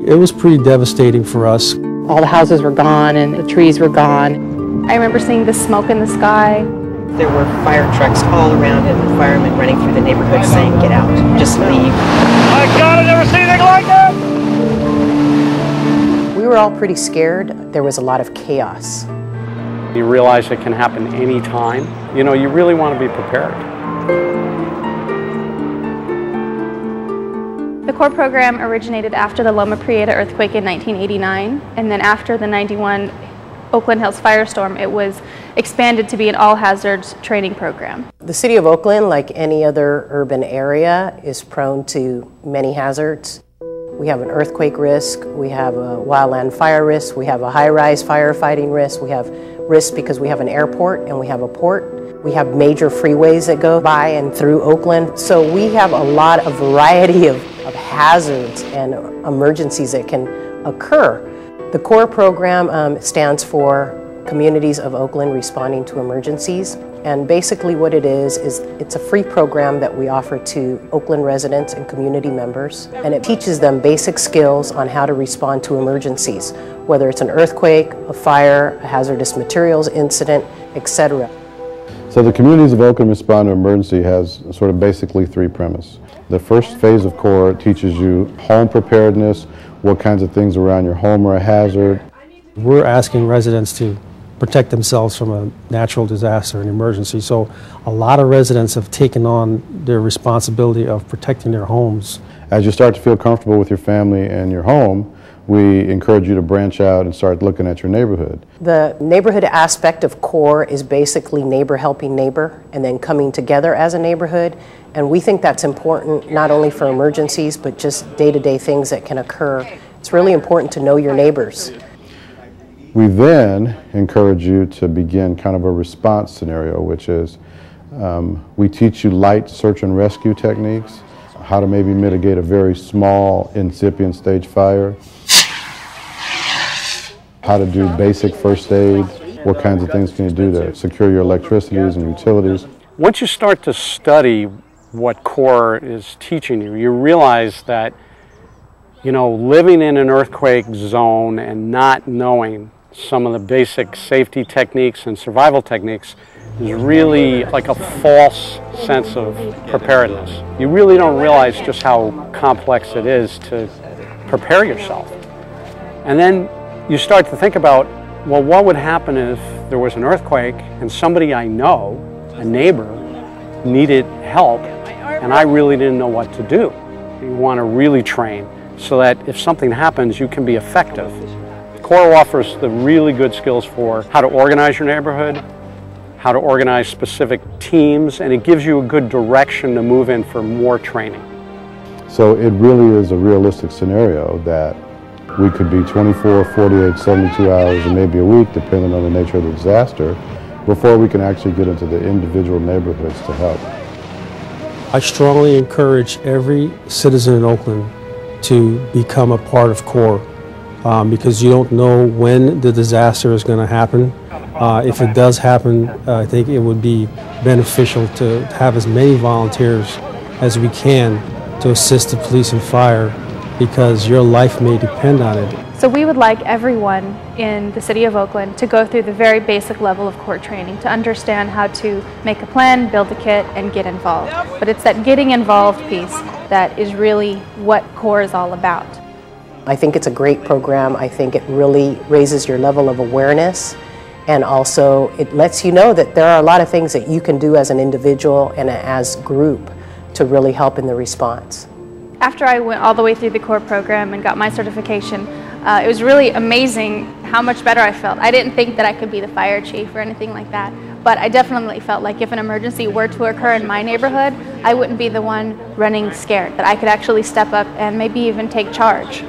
It was pretty devastating for us. All the houses were gone and the trees were gone. I remember seeing the smoke in the sky. There were fire trucks all around and the firemen running through the neighborhood saying, "Get out, just leave." My God, I've never seen anything like that! We were all pretty scared. There was a lot of chaos. You realize it can happen anytime. You know, you really want to be prepared. The core program originated after the Loma Prieta earthquake in 1989, and then after the 91 Oakland Hills firestorm, it was expanded to be an all-hazards training program. The city of Oakland, like any other urban area, is prone to many hazards. We have an earthquake risk, we have a wildland fire risk, we have a high-rise firefighting risk, we have risks because we have an airport and we have a port. We have major freeways that go by and through Oakland. So we have a lot of variety of hazards and emergencies that can occur. The CORE program stands for Communities of Oakland Responding to Emergencies. And basically what it is it's a free program that we offer to Oakland residents and community members. And it teaches them basic skills on how to respond to emergencies, whether it's an earthquake, a fire, a hazardous materials incident, etc. So the Communities of Oakland Respond to Emergency has sort of basically three premises. The first phase of CORE teaches you home preparedness, what kinds of things around your home are a hazard. We're asking residents to protect themselves from a natural disaster and emergency. So a lot of residents have taken on their responsibility of protecting their homes. As you start to feel comfortable with your family and your home, we encourage you to branch out and start looking at your neighborhood. The neighborhood aspect of CORE is basically neighbor helping neighbor and then coming together as a neighborhood. And we think that's important not only for emergencies, but just day-to-day things that can occur. It's really important to know your neighbors. We then encourage you to begin kind of a response scenario, which is we teach you light search and rescue techniques, how to maybe mitigate a very small incipient stage fire, how to do basic first aid, what kinds of things can you do to secure your electricities and utilities. Once you start to study what CORE is teaching you, you realize that, you know, living in an earthquake zone and not knowing some of the basic safety techniques and survival techniques is really like a false sense of preparedness. You really don't realize just how complex it is to prepare yourself. And then you start to think about, well, what would happen if there was an earthquake and somebody I know, a neighbor, needed help and I really didn't know what to do. You want to really train so that if something happens, you can be effective. CORE offers the really good skills for how to organize your neighborhood, how to organize specific teams, and it gives you a good direction to move in for more training. So it really is a realistic scenario that we could be 24, 48, 72 hours, and maybe a week, depending on the nature of the disaster, before we can actually get into the individual neighborhoods to help. I strongly encourage every citizen in Oakland to become a part of CORE because you don't know when the disaster is going to happen. If it does happen, I think it would be beneficial to have as many volunteers as we can to assist the police and fire because your life may depend on it. So we would like everyone in the city of Oakland to go through the very basic level of CORE training to understand how to make a plan, build a kit, and get involved. But it's that getting involved piece that is really what CORE is all about. I think it's a great program. I think it really raises your level of awareness, and also it lets you know that there are a lot of things that you can do as an individual and as a group to really help in the response. After I went all the way through the CORE program and got my certification, it was really amazing how much better I felt. I didn't think that I could be the fire chief or anything like that, but I definitely felt like if an emergency were to occur in my neighborhood, I wouldn't be the one running scared, that I could actually step up and maybe even take charge.